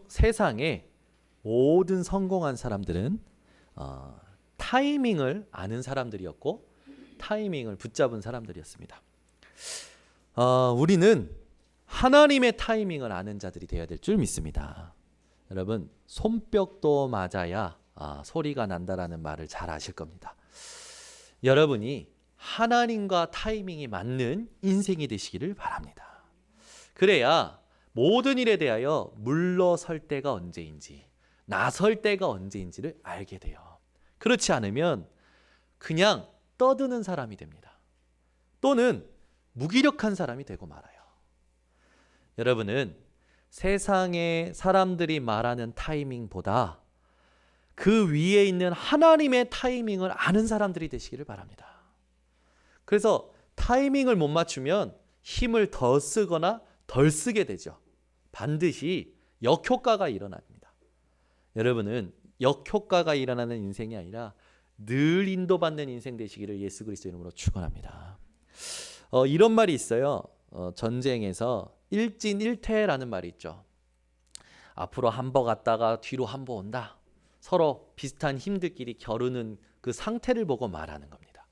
세상에 모든 성공한 사람들은 타이밍을 아는 사람들이었고 타이밍을 붙잡은 사람들이었습니다. 우리는 하나님의 타이밍을 아는 자들이 되어야 될 줄 믿습니다. 여러분, 손뼉도 맞아야 소리가 난다라는 말을 잘 아실 겁니다. 여러분이 하나님과 타이밍이 맞는 인생이 되시기를 바랍니다. 그래야 모든 일에 대하여 물러설 때가 언제인지, 나설 때가 언제인지를 알게 돼요. 그렇지 않으면 그냥 떠드는 사람이 됩니다. 또는 무기력한 사람이 되고 말아요. 여러분은 세상의 사람들이 말하는 타이밍보다 그 위에 있는 하나님의 타이밍을 아는 사람들이 되시기를 바랍니다. 그래서 타이밍을 못 맞추면 힘을 더 쓰거나 덜 쓰게 되죠. 반드시 역효과가 일어납니다. 여러분은 역효과가 일어나는 인생이 아니라 늘 인도받는 인생 되시기를 예수 그리스도 이름으로 축원합니다. 이런 말이 있어요. 전쟁에서 일진일퇴라는 말이 있죠. 앞으로 한 번 갔다가 뒤로 한 번 온다. 서로 비슷한 힘들끼리 겨루는 그 상태를 보고 말하는 겁니다.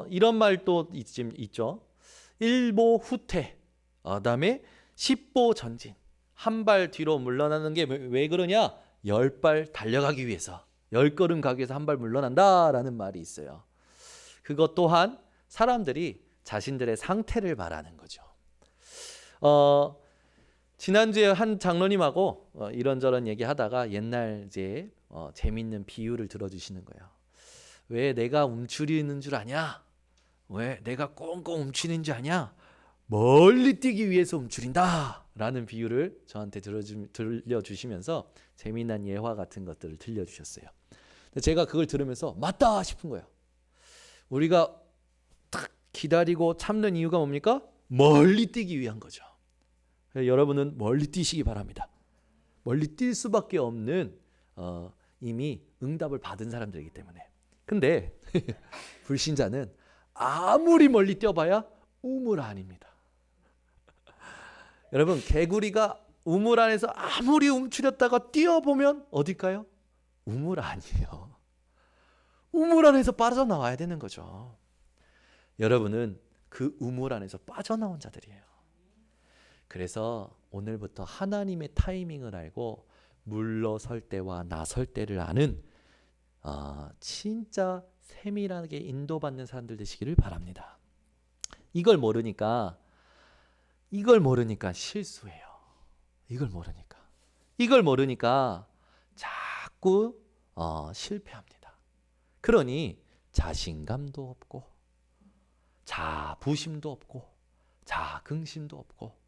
이런 말도 있죠. 일보 후퇴, 그다음에 십보 전진. 한 발 뒤로 물러나는 게 왜 그러냐? 10발 달려가기 위해서, 10걸음 가기 위해서 한 발 물러난다라는 말이 있어요. 그것 또한 사람들이 자신들의 상태를 말하는 거죠. 지난주에 한 장로님하고 이런저런 얘기하다가 옛날 이제 재밌는 비유를 들어주시는 거예요. 왜 내가 움츠리는 줄 아냐? 왜 내가 꽁꽁 움츠리는 줄 아냐? 멀리 뛰기 위해서 움츠린다 라는 비유를 저한테 들려주시면서 재미난 예화 같은 것들을 들려주셨어요. 제가 그걸 들으면서 맞다 싶은 거예요. 우리가 딱 기다리고 참는 이유가 뭡니까? 멀리 뛰기 위한 거죠. 여러분은 멀리 뛰시기 바랍니다. 멀리 뛸 수밖에 없는 이미 응답을 받은 사람들이기 때문에. 근데 불신자는 아무리 멀리 뛰어봐야 우물 아닙니다. 여러분, 개구리가 우물 안에서 아무리 움츠렸다가 뛰어보면 어딜까요? 우물 아니에요. 우물 안에서 빠져나와야 되는 거죠. 여러분은 그 우물 안에서 빠져나온 자들이에요. 그래서 오늘부터 하나님의 타이밍을 알고 물러설 때와 나설 때를 아는 진짜 세밀하게 인도받는 사람들 되시기를 바랍니다. 이걸 모르니까 실수해요. 이걸 모르니까 자꾸 실패합니다. 그러니 자신감도 없고 자부심도 없고 자긍심도 없고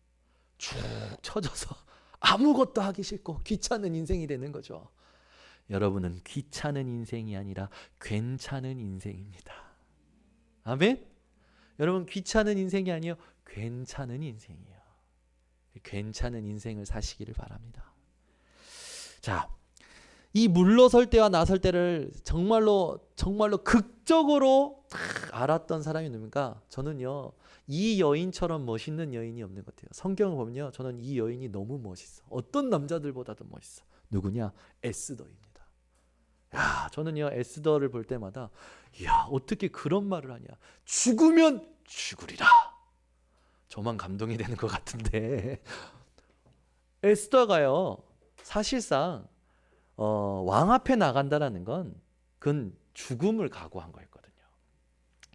축 처져서 아무것도 하기 싫고 귀찮은 인생이 되는 거죠. 여러분은 귀찮은 인생이 아니라 괜찮은 인생입니다. 아멘? 여러분, 귀찮은 인생이 아니요, 괜찮은 인생이에요. 괜찮은 인생을 사시기를 바랍니다. 자, 이 물러설 때와 나설 때를 정말로 극적으로 딱 알았던 사람이 누굽니까? 저는요, 이 여인처럼 멋있는 여인이 없는 것 같아요. 성경을 보면요, 저는 이 여인이 너무 멋있어. 어떤 남자들보다도 멋있어. 누구냐? 에스더입니다. 야, 저는요, 에스더를 볼 때마다 야, 어떻게 그런 말을 하냐? 죽으면 죽으리라. 저만 감동이 되는 것 같은데 에스더가요, 사실상 왕 앞에 나간다라는 건 그건 죽음을 각오한 거였거든요.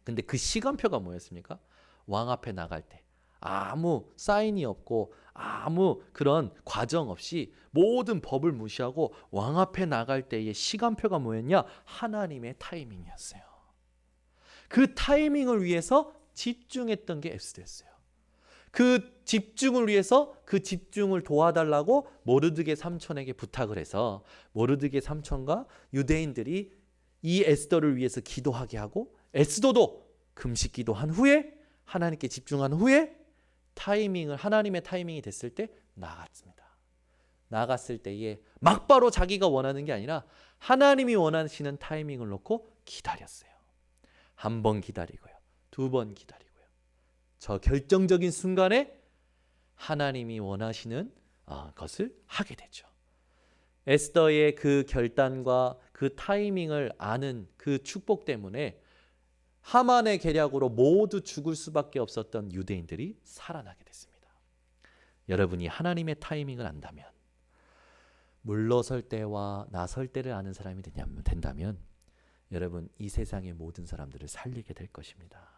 근데 그 시간표가 뭐였습니까? 왕 앞에 나갈 때 아무 사인이 없고 아무 그런 과정 없이 모든 법을 무시하고 왕 앞에 나갈 때의 시간표가 뭐였냐? 하나님의 타이밍이었어요. 그 타이밍을 위해서 집중했던 게 에스더였어요. 그 집중을 위해서 그 집중을 도와달라고 모르드게 삼촌에게 부탁을 해서 모르드게 삼촌과 유대인들이 이 에스더를 위해서 기도하게 하고 에스더도 금식 기도한 후에 하나님께 집중한 후에 하나님의 타이밍이 됐을 때 나갔습니다. 나갔을 때에 막바로 자기가 원하는 게 아니라 하나님이 원하시는 타이밍을 놓고 기다렸어요. 한 번 기다리고요. 두 번 기다리고요. 저 결정적인 순간에 하나님이 원하시는 것을 하게 되죠. 에스더의 그 결단과 그 타이밍을 아는 그 축복 때문에 하만의 계략으로 모두 죽을 수밖에 없었던 유대인들이 살아나게 됐습니다. 여러분이 하나님의 타이밍을 안다면, 물러설 때와 나설 때를 아는 사람이 된다면 여러분 이 세상의 모든 사람들을 살리게 될 것입니다.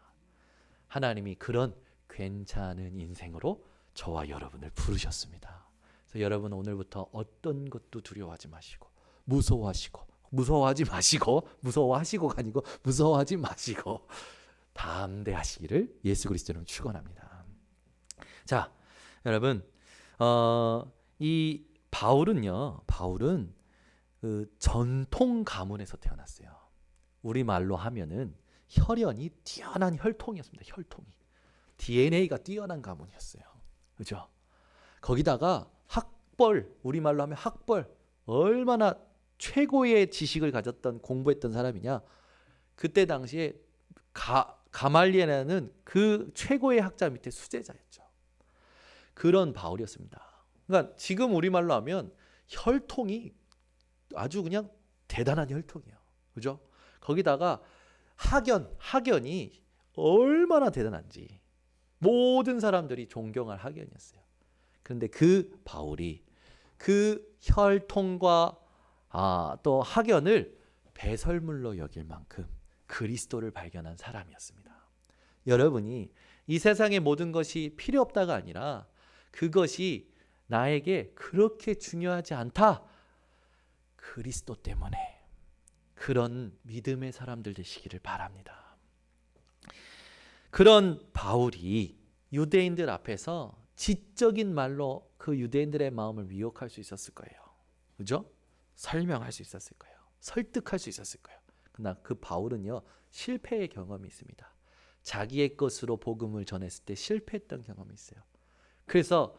하나님이 그런 괜찮은 인생으로 저와 여러분을 부르셨습니다. 그래서 여러분 오늘부터 어떤 것도 두려워하지 마시고 무서워하지 마시고 담대하시기를 예수 그리스도는 축원합니다. 자, 여러분 이 바울은 그 전통 가문에서 태어났어요. 우리 말로 하면은 혈연이 뛰어난 혈통이었습니다. 혈통이 DNA가 뛰어난 가문이었어요. 그죠? 거기다가 학벌, 우리 말로 하면 학벌, 얼마나 최고의 지식을 가졌던 공부했던 사람이냐? 그때 당시에 가말리엘이라는 그 최고의 학자 밑에 수제자였죠. 그런 바울이었습니다. 그러니까 지금 우리 말로 하면 혈통이 아주 그냥 대단한 혈통이에요. 그죠? 거기다가 학연이 얼마나 대단한지 모든 사람들이 존경할 학연이었어요. 그런데 그 바울이 그 혈통과 또 학연을 배설물로 여길 만큼 그리스도를 발견한 사람이었습니다. 여러분이 이 세상의 모든 것이 필요 없다가 아니라 그것이 나에게 그렇게 중요하지 않다. 그리스도 때문에 그런 믿음의 사람들 되시기를 바랍니다. 그런 바울이 유대인들 앞에서 지적인 말로 그 유대인들의 마음을 미혹할 수 있었을 거예요. 그죠? 설명할 수 있었을 거예요. 설득할 수 있었을 거예요. 그러나 그 바울은요, 실패의 경험이 있습니다. 자기의 것으로 복음을 전했을 때 실패했던 경험이 있어요. 그래서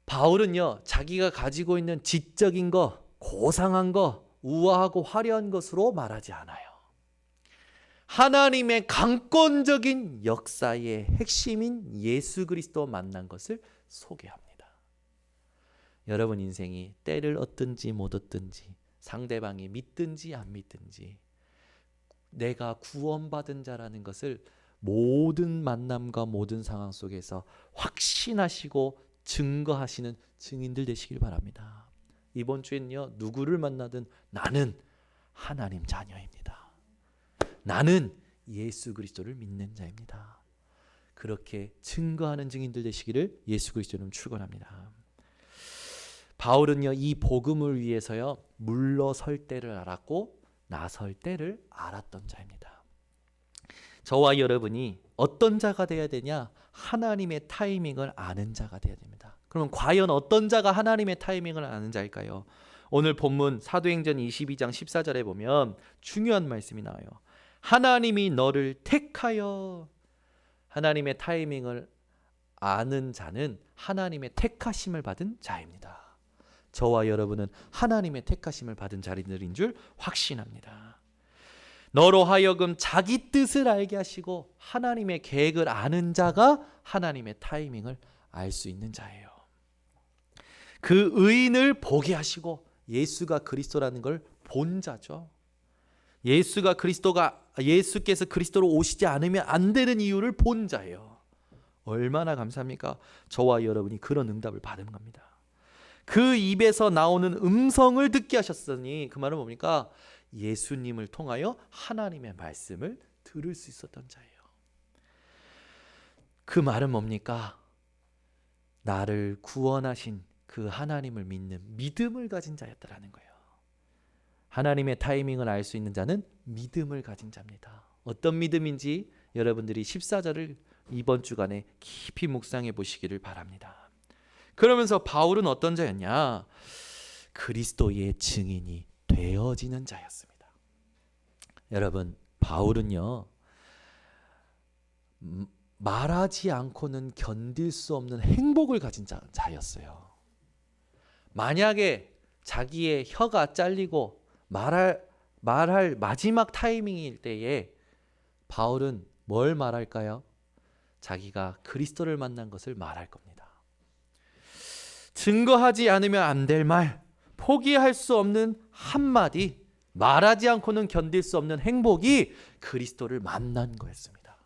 바울은요, 자기가 가지고 있는 지적인 거, 고상한 거, 우아하고 화려한 것으로 말하지 않아요. 하나님의 강권적인 역사의 핵심인 예수 그리스도 만난 것을 소개합니다. 여러분 인생이 때를 얻든지 못 얻든지, 상대방이 믿든지 안 믿든지, 내가 구원받은 자라는 것을 모든 만남과 모든 상황 속에서 확신하시고 증거하시는 증인들 되시길 바랍니다. 이번 주에는요, 누구를 만나든 나는 하나님 자녀입니다. 나는 예수 그리스도를 믿는 자입니다. 그렇게 증거하는 증인들 되시기를 예수 그리스도는 축원합니다. 바울은요, 이 복음을 위해서요, 물러설 때를 알았고 나설 때를 알았던 자입니다. 저와 여러분이 어떤 자가 되어야 되냐? 하나님의 타이밍을 아는 자가 되어야 됩니다. 그럼 과연 어떤 자가 하나님의 타이밍을 아는 자일까요? 오늘 본문 사도행전 22장 14절에 보면 중요한 말씀이 나와요. 하나님이 너를 택하여. 하나님의 타이밍을 아는 자는 하나님의 택하심을 받은 자입니다. 저와 여러분은 하나님의 택하심을 받은 자들인 줄 확신합니다. 너로 하여금 자기 뜻을 알게 하시고 하나님의 계획을 아는 자가 하나님의 타이밍을 알 수 있는 자예요. 그 의인을 보게 하시고 예수가 그리스도라는 걸 본 자죠. 예수께서 그리스도로 오시지 않으면 안 되는 이유를 본 자예요. 얼마나 감사합니까? 저와 여러분이 그런 응답을 받은 겁니다. 그 입에서 나오는 음성을 듣게 하셨으니 그 말은 뭡니까? 예수님을 통하여 하나님의 말씀을 들을 수 있었던 자예요. 그 말은 뭡니까? 나를 구원하신 그 하나님을 믿는 믿음을 가진 자였다라는 거예요. 하나님의 타이밍을 알 수 있는 자는 믿음을 가진 자입니다. 어떤 믿음인지 여러분들이 14절을 이번 주간에 깊이 묵상해 보시기를 바랍니다. 그러면서 바울은 어떤 자였냐? 그리스도의 증인이 되어지는 자였습니다. 여러분, 바울은요, 말하지 않고는 견딜 수 없는 행복을 가진 자였어요. 만약에 자기의 혀가 잘리고 말할 마지막 타이밍일 때에 바울은 뭘 말할까요? 자기가 그리스도를 만난 것을 말할 겁니다. 증거하지 않으면 안 될 말, 포기할 수 없는 한마디, 말하지 않고는 견딜 수 없는 행복이 그리스도를 만난 거였습니다.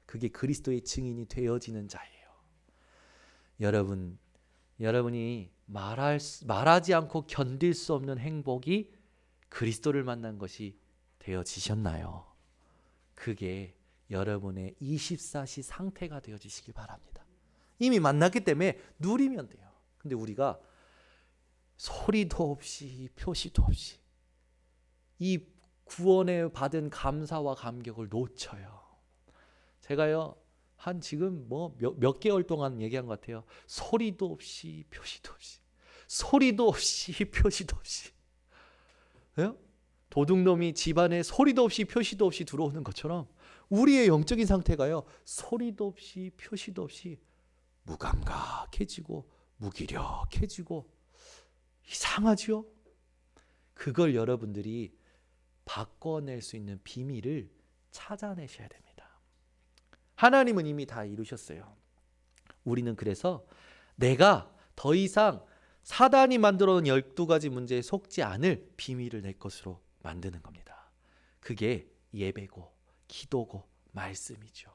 그게 그리스도의 증인이 되어지는 자예요. 여러분이 말하지 않고 견딜 수 없는 행복이 그리스도를 만난 것이 되어지셨나요? 그게 여러분의 24시 상태가 되어지시길 바랍니다. 이미 만났기 때문에 누리면 돼요. 근데 우리가 소리도 없이 표시도 없이 이 구원에 받은 감사와 감격을 놓쳐요. 제가요 한 지금 몇 개월 동안 얘기한 것 같아요. 소리도 없이 표시도 없이, 소리도 없이 표시도 없이. 예? 도둑놈이 집안에 소리도 없이 표시도 없이 들어오는 것처럼 우리의 영적인 상태가요 소리도 없이 표시도 없이 무감각해지고 무기력해지고 이상하죠? 그걸 여러분들이 바꿔낼 수 있는 비밀을 찾아내셔야 됩니다. 하나님은 이미 다 이루셨어요. 우리는 그래서 내가 더 이상 사단이 만들어 놓은 12가지 문제에 속지 않을 비밀을 내 것으로 만드는 겁니다. 그게 예배고 기도고 말씀이죠.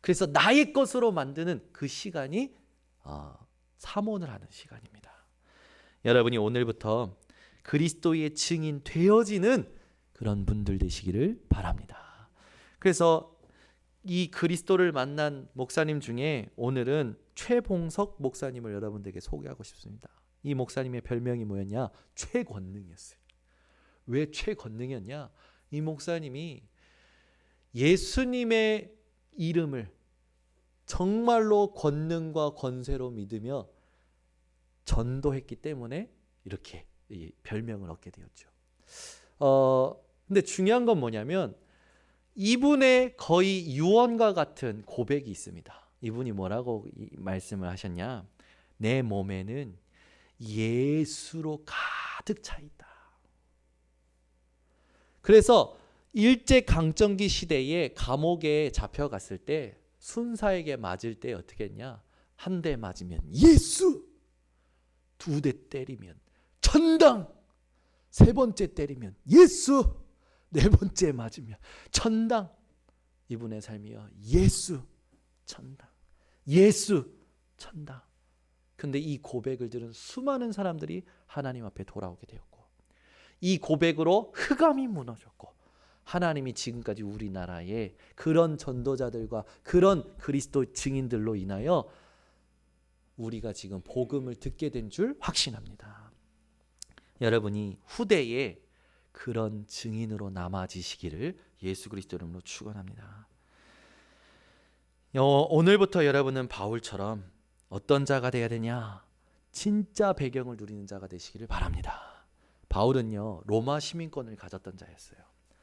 그래서 나의 것으로 만드는 그 시간이 사모를 하는 시간입니다. 여러분이 오늘부터 그리스도의 증인 되어지는 그런 분들 되시기를 바랍니다. 그래서 이 그리스도를 만난 목사님 중에 오늘은 최봉석 목사님을 여러분들에게 소개하고 싶습니다. 이 목사님의 별명이 뭐였냐? 최권능이었어요. 왜 최권능이었냐? 이 목사님이 예수님의 이름을 정말로 권능과 권세로 믿으며 전도했기 때문에 이렇게 이 별명을 얻게 되었죠. 근데 중요한 건 뭐냐면 이분의 거의 유언과 같은 고백이 있습니다. 이분이 뭐라고 말씀을 하셨냐? 내 몸에는 예수로 가득 차 있다. 그래서 일제 강점기 시대에 감옥에 잡혀갔을 때 순사에게 맞을 때 어떻게 했냐? 한 대 맞으면 예수, 두 대 때리면 천당, 세 번째 때리면 예수, 네 번째 맞으면 천당. 이분의 삶이요 예수, 천당, 예수, 천당. 근데 이 고백을 들은 수많은 사람들이 하나님 앞에 돌아오게 되었고 이 고백으로 흑암이 무너졌고 하나님이 지금까지 우리나라에 그런 전도자들과 그런 그리스도 증인들로 인하여 우리가 지금 복음을 듣게 된 줄 확신합니다. 여러분이 후대에 그런 증인으로 남아지시기를 예수 그리스도 이름으로 축원합니다. 오늘부터 여러분은 바울처럼 어떤 자가 되어야 되냐? 진짜 배경을 누리는 자가 되시기를 바랍니다. 바울은요 로마 시민권을 가졌던 자였어요.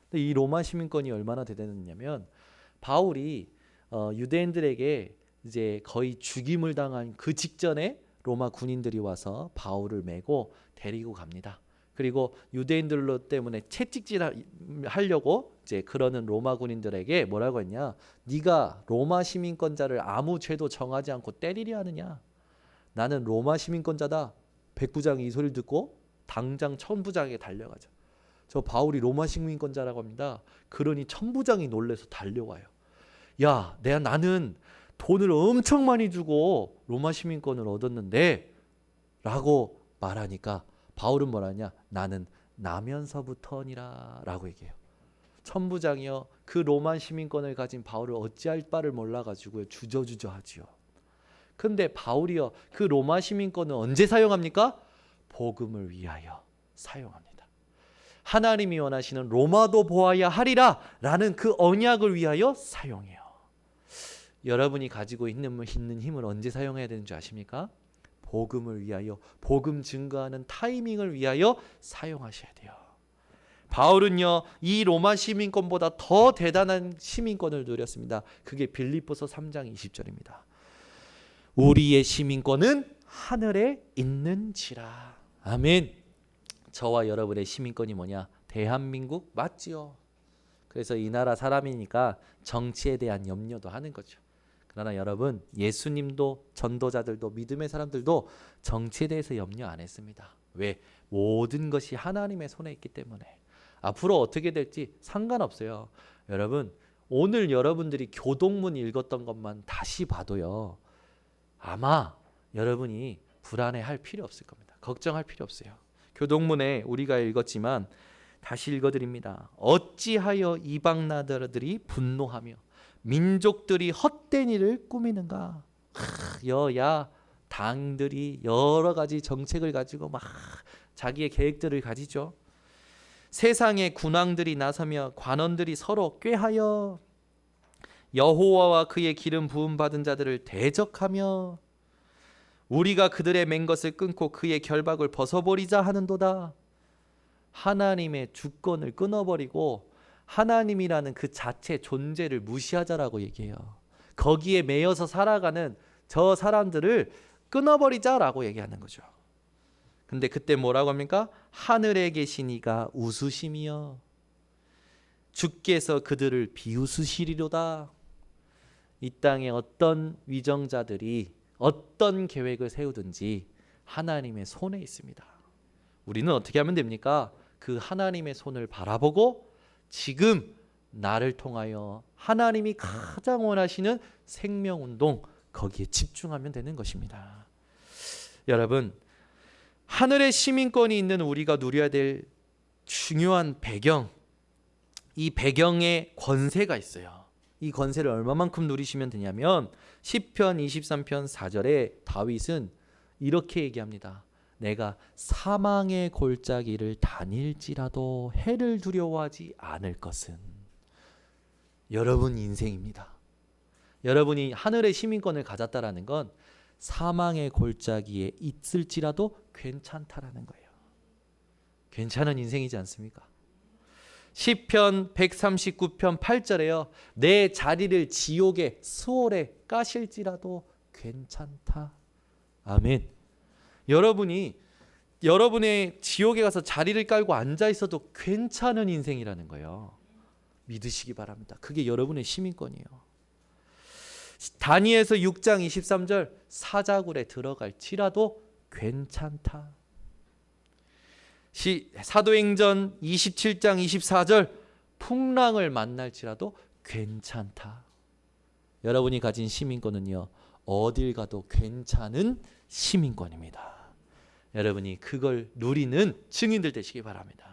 근데 이 로마 시민권이 얼마나 대단했냐면 바울이 유대인들에게 이제 거의 죽임을 당한 그 직전에 로마 군인들이 와서 바울을 메고 데리고 갑니다. 그리고 유대인들 때문에 채찍질 하려고 이제 그러는 로마 군인들에게 뭐라고 했냐? 네가 로마 시민권자를 아무 죄도 정하지 않고 때리려 하느냐? 나는 로마 시민권자다. 백부장이 이 소리를 듣고 당장 천부장에게 달려가죠. 저 바울이 로마 시민권자라고 합니다. 그러니 천부장이 놀라서 달려와요. 야, 나는 돈을 엄청 많이 주고 로마 시민권을 얻었는데 라고 말하니까 바울은 뭐라냐? 나는 나면서부터니라 라고 얘기해요. 천부장이요 그 로마 시민권을 가진 바울을 어찌할 바를 몰라가지고 주저주저 하지요. 근데 바울이요 그 로마 시민권을 언제 사용합니까? 복음을 위하여 사용합니다. 하나님이 원하시는 로마도 보아야 하리라 라는 그 언약을 위하여 사용해요. 여러분이 가지고 있는 힘을 언제 사용해야 되는 줄 아십니까? 복음을 위하여, 복음 증거하는 타이밍을 위하여 사용하셔야 돼요. 바울은요 이 로마 시민권보다 더 대단한 시민권을 누렸습니다. 그게 빌립보서 3장 20절입니다. 우리의 시민권은 하늘에 있는지라. 아멘. 저와 여러분의 시민권이 뭐냐? 대한민국 맞지요. 그래서 이 나라 사람이니까 정치에 대한 염려도 하는 거죠. 그러나 여러분, 예수님도 전도자들도 믿음의 사람들도 정치에 대해서 염려 안 했습니다. 왜? 모든 것이 하나님의 손에 있기 때문에. 앞으로 어떻게 될지 상관없어요. 여러분, 오늘 여러분들이 교동문 읽었던 것만 다시 봐도요, 아마 여러분이 불안해할 필요 없을 겁니다. 걱정할 필요 없어요. 교동문에 우리가 읽었지만 다시 읽어드립니다. 어찌하여 이방 나라들이 분노하며 민족들이 헛된 일을 꾸미는가. 여야 당들이 여러 가지 정책을 가지고 막 자기의 계획들을 가지죠. 세상의 군왕들이 나서며 관원들이 서로 꾀하여 여호와와 그의 기름 부음 받은 자들을 대적하며 우리가 그들의 맹 것을 끊고 그의 결박을 벗어버리자 하는도다. 하나님의 주권을 끊어버리고 하나님이라는 그 자체 존재를 무시하자라고 얘기해요. 거기에 매여서 살아가는 저 사람들을 끊어버리자라고 얘기하는 거죠. 근데 그때 뭐라고 합니까? 하늘에 계신 이가 웃으시며 주께서 그들을 비웃으시리로다. 이 땅에 어떤 위정자들이 어떤 계획을 세우든지 하나님의 손에 있습니다. 우리는 어떻게 하면 됩니까? 그 하나님의 손을 바라보고 지금 나를 통하여 하나님이 가장 원하시는 생명운동, 거기에 집중하면 되는 것입니다. 여러분, 하늘의 시민권이 있는 우리가 누려야 될 중요한 배경, 이 배경에 권세가 있어요. 이 권세를 얼마만큼 누리시면 되냐면 시편 23편 4절에 다윗은 이렇게 얘기합니다. 내가 사망의 골짜기를 다닐지라도 해를 두려워하지 않을 것은. 여러분 인생입니다. 여러분이 하늘의 시민권을 가졌다라는 건 사망의 골짜기에 있을지라도 괜찮다라는 거예요. 괜찮은 인생이지 않습니까? 시편 139편 8절에요. 내 자리를 지옥의 수월에 까실지라도 괜찮다. 아멘. 여러분이 여러분의 지옥에 가서 자리를 깔고 앉아 있어도 괜찮은 인생이라는 거예요. 믿으시기 바랍니다. 그게 여러분의 시민권이에요. 다니엘서 6장 23절 사자굴에 들어갈지라도 괜찮다. 사도행전 27장 24절 풍랑을 만날지라도 괜찮다. 여러분이 가진 시민권은요, 어딜 가도 괜찮은 시민권입니다. 여러분이 그걸 누리는 증인들 되시기 바랍니다.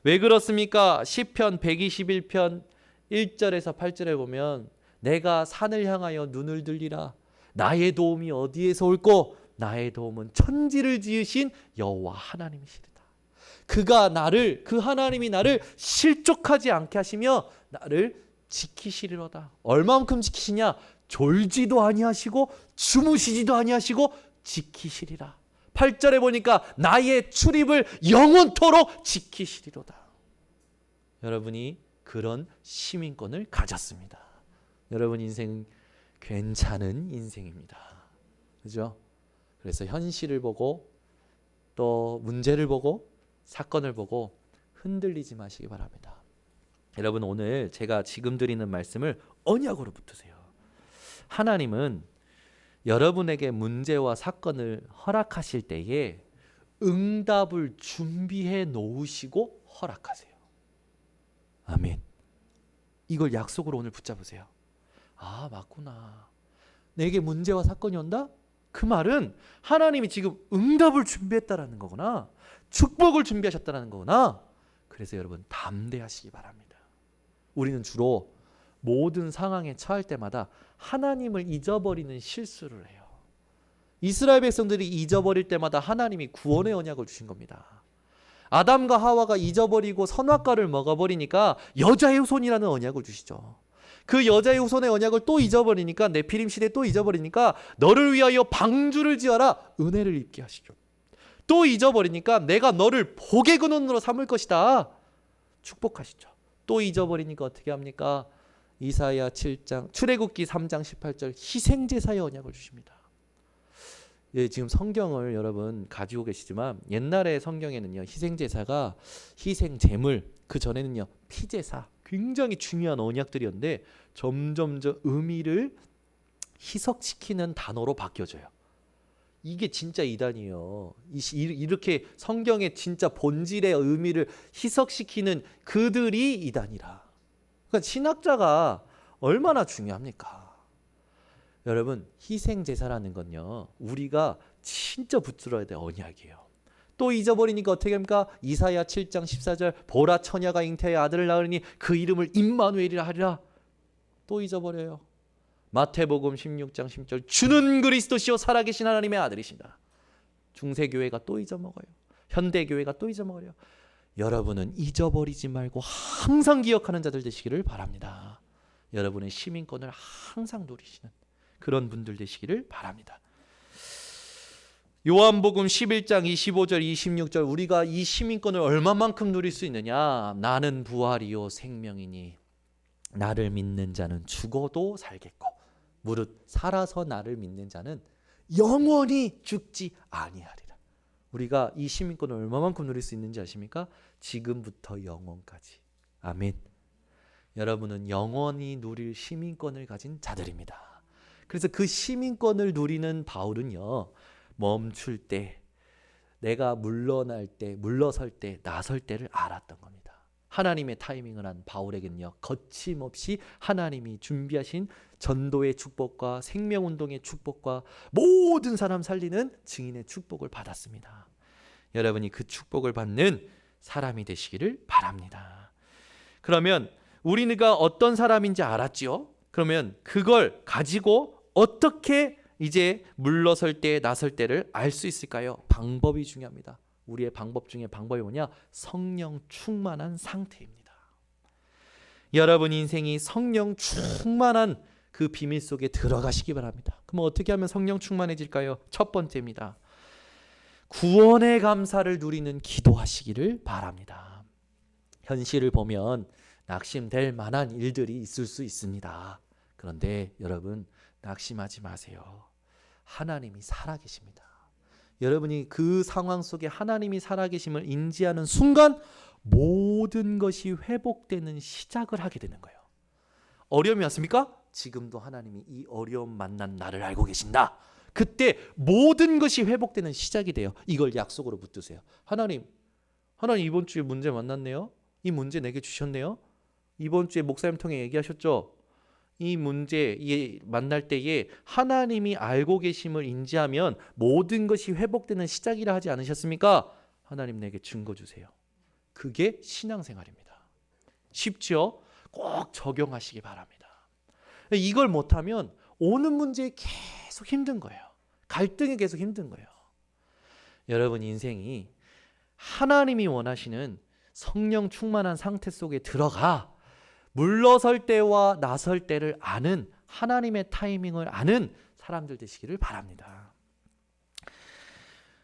왜 그렇습니까? 시편 121편 1절에서 8절에 보면 내가 산을 향하여 눈을 들리라. 나의 도움이 어디에서 올꼬? 나의 도움은 천지를 지으신 여호와 하나님이시리다. 그 하나님이 나를 실족하지 않게 하시며 나를 지키시리로다. 얼마만큼 지키시냐? 졸지도 아니하시고 주무시지도 아니하시고 지키시리라. 8절에 보니까 나의 출입을 영원토록 지키시리로다. 여러분이 그런 시민권을 가졌습니다. 여러분 인생 괜찮은 인생입니다. 그죠? 그래서 현실을 보고 또 문제를 보고 사건을 보고 흔들리지 마시기 바랍니다. 여러분 오늘 제가 지금 드리는 말씀을 언약으로 붙으세요. 하나님은 여러분에게 문제와 사건을 허락하실 때에 응답을 준비해 놓으시고 허락하세요. 아멘. 이걸 약속으로 오늘 붙잡으세요. 아, 맞구나. 내게 문제와 사건이 온다? 그 말은 하나님이 지금 응답을 준비했다라는 거구나. 축복을 준비하셨다라는 거구나. 그래서 여러분 담대하시기 바랍니다. 우리는 주로 모든 상황에 처할 때마다 하나님을 잊어버리는 실수를 해요. 이스라엘 백성들이 잊어버릴 때마다 하나님이 구원의 언약을 주신 겁니다. 아담과 하와가 잊어버리고 선악과를 먹어버리니까 여자의 후손이라는 언약을 주시죠. 그 여자의 후손의 언약을 또 잊어버리니까 네피림 시대 또 잊어버리니까 너를 위하여 방주를 지어라 은혜를 입게 하시죠. 또 잊어버리니까 내가 너를 복의 근원으로 삼을 것이다 축복하시죠. 또 잊어버리니까 어떻게 합니까? 이사야 7장 출애굽기 3장 18절 희생제사의 언약을 주십니다. 예, 지금 성경을 여러분 가지고 계시지만 옛날에 성경에는요 희생제사가 희생제물, 그 전에는요 피제사, 굉장히 중요한 언약들이었는데 점점 의미를 희석시키는 단어로 바뀌어져요. 이게 진짜 이단이에요. 이렇게 성경의 진짜 본질의 의미를 희석시키는 그들이 이단이라. 그러니까 신학자가 얼마나 중요합니까? 여러분, 희생제사라는 건요, 우리가 진짜 붙들어야 될 언약이에요. 또 잊어버리니까 어떻게 합니까? 이사야 7장 14절 보라 처녀가 잉태하여 아들을 낳으니 그 이름을 임마누엘이라 하리라. 또 잊어버려요. 마태복음 16장 10절 주는 그리스도시요 살아계신 하나님의 아들이신다. 중세교회가 또 잊어먹어요. 현대교회가 또 잊어먹어요. 여러분은 잊어버리지 말고 항상 기억하는 자들 되시기를 바랍니다. 여러분의 시민권을 항상 누리시는 그런 분들 되시기를 바랍니다. 요한복음 11장 25절 26절 우리가 이 시민권을 얼마만큼 누릴 수 있느냐? 나는 부활이요 생명이니 나를 믿는 자는 죽어도 살겠고 무릇 살아서 나를 믿는 자는 영원히 죽지 아니하리라. 우리가 이 시민권을 얼마만큼 누릴 수 있는지 아십니까? 지금부터 영원까지. 아멘. 여러분은 영원히 누릴 시민권을 가진 자들입니다. 그래서 그 시민권을 누리는 바울은요, 멈출 때, 내가 물러날 때, 물러설 때, 나설 때를 알았던 겁니다. 하나님의 타이밍을 한 바울에게는요, 거침없이 하나님이 준비하신 전도의 축복과 생명운동의 축복과 모든 사람 살리는 증인의 축복을 받았습니다. 여러분이 그 축복을 받는 사람이 되시기를 바랍니다. 그러면 우리가 어떤 사람인지 알았지요? 그러면 그걸 가지고 어떻게 이제 물러설 때, 나설 때를 알 수 있을까요? 방법이 중요합니다. 우리의 방법 중에 방법이 뭐냐? 성령 충만한 상태입니다. 여러분 인생이 성령 충만한 그 비밀 속에 들어가시기 바랍니다. 그럼 어떻게 하면 성령 충만해질까요? 첫 번째입니다. 구원의 감사를 누리는 기도하시기를 바랍니다. 현실을 보면 낙심될 만한 일들이 있을 수 있습니다. 그런데 여러분 낙심하지 마세요. 하나님이 살아계십니다. 여러분이 그 상황 속에 하나님이 살아계심을 인지하는 순간 모든 것이 회복되는 시작을 하게 되는 거예요. 어려움이 왔습니까? 지금도 하나님이 이 어려움 만난 나를 알고 계신다. 그때 모든 것이 회복되는 시작이 돼요. 이걸 약속으로 붙드세요. 하나님 이번 주에 문제 만났네요. 이 문제 내게 주셨네요. 이번 주에 목사님 통해 얘기하셨죠. 이 문제 만날 때에 하나님이 알고 계심을 인지하면 모든 것이 회복되는 시작이라 하지 않으셨습니까? 하나님 내게 증거 주세요. 그게 신앙생활입니다. 쉽죠? 꼭 적용하시기 바랍니다. 이걸 못하면 오는 문제에 계속 힘든 거예요. 갈등이 계속 힘든 거예요. 여러분 인생이 하나님이 원하시는 성령 충만한 상태 속에 들어가 물러설 때와 나설 때를 아는 하나님의 타이밍을 아는 사람들 되시기를 바랍니다.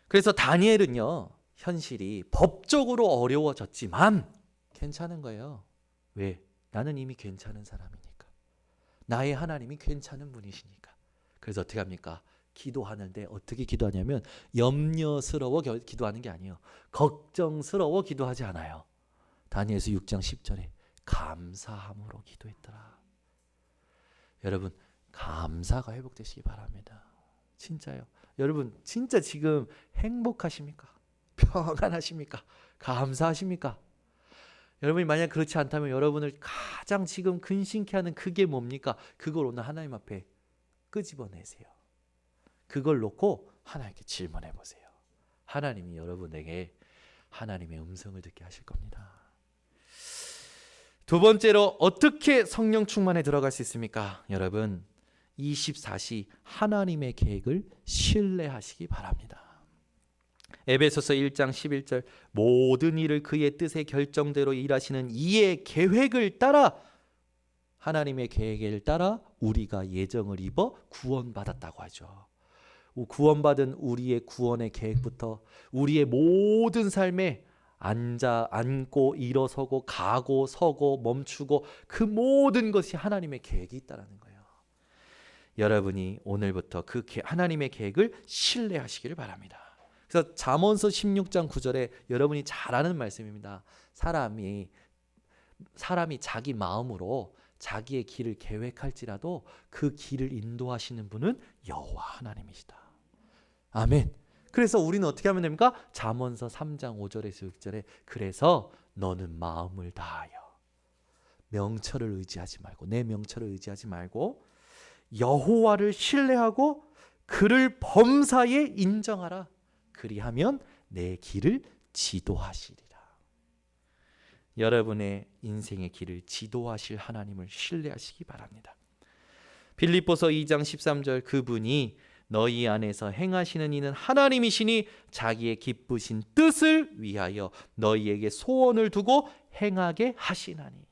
그래서 다니엘은요, 현실이 법적으로 어려워졌지만 괜찮은 거예요. 왜? 나는 이미 괜찮은 사람이니까. 나의 하나님이 괜찮은 분이시니까. 그래서 어떻게 합니까? 기도하는데 어떻게 기도하냐면 염려스러워 기도하는 게 아니에요. 걱정스러워 기도하지 않아요. 다니엘서 6장 10절에 감사함으로 기도했더라. 여러분 감사가 회복되시기 바랍니다. 진짜요. 여러분 진짜 지금 행복하십니까? 평안하십니까? 감사하십니까? 여러분이 만약 그렇지 않다면 여러분을 가장 지금 근심케 하는 그게 뭡니까? 그걸 오늘 하나님 앞에 끄집어내세요. 그걸 놓고 하나님께 질문해 보세요. 하나님이 여러분에게 하나님의 음성을 듣게 하실 겁니다. 두 번째로 어떻게 성령 충만에 들어갈 수 있습니까? 여러분 24시 하나님의 계획을 신뢰하시기 바랍니다. 에베소서 1장 11절 모든 일을 그의 뜻의 결정대로 일하시는 이의 계획을 따라 하나님의 계획을 따라 우리가 예정을 입어 구원받았다고 하죠. 구원받은 우리의 구원의 계획부터 우리의 모든 삶에 앉고 일어서고 가고 서고 멈추고 그 모든 것이 하나님의 계획이 있다는 거예요. 여러분이 오늘부터 그 하나님의 계획을 신뢰하시기를 바랍니다. 그래서 잠언서 16장 9절에 여러분이 잘 아는 말씀입니다. 사람이 자기 마음으로 자기의 길을 계획할지라도 그 길을 인도하시는 분은 여호와 하나님이시다. 아멘. 그래서 우리는 어떻게 하면 됩니까? 잠언서 3장 5절에서 6절에 그래서 너는 마음을 다하여 명철을 의지하지 말고 내 명철을 의지하지 말고 여호와를 신뢰하고 그를 범사에 인정하라. 그리하면 내 길을 지도하시리라. 여러분의 인생의 길을 지도하실 하나님을 신뢰하시기 바랍니다. 빌립보서 2장 13절 그분이 너희 안에서 행하시는 이는 하나님이시니 자기의 기쁘신 뜻을 위하여 너희에게 소원을 두고 행하게 하시나니.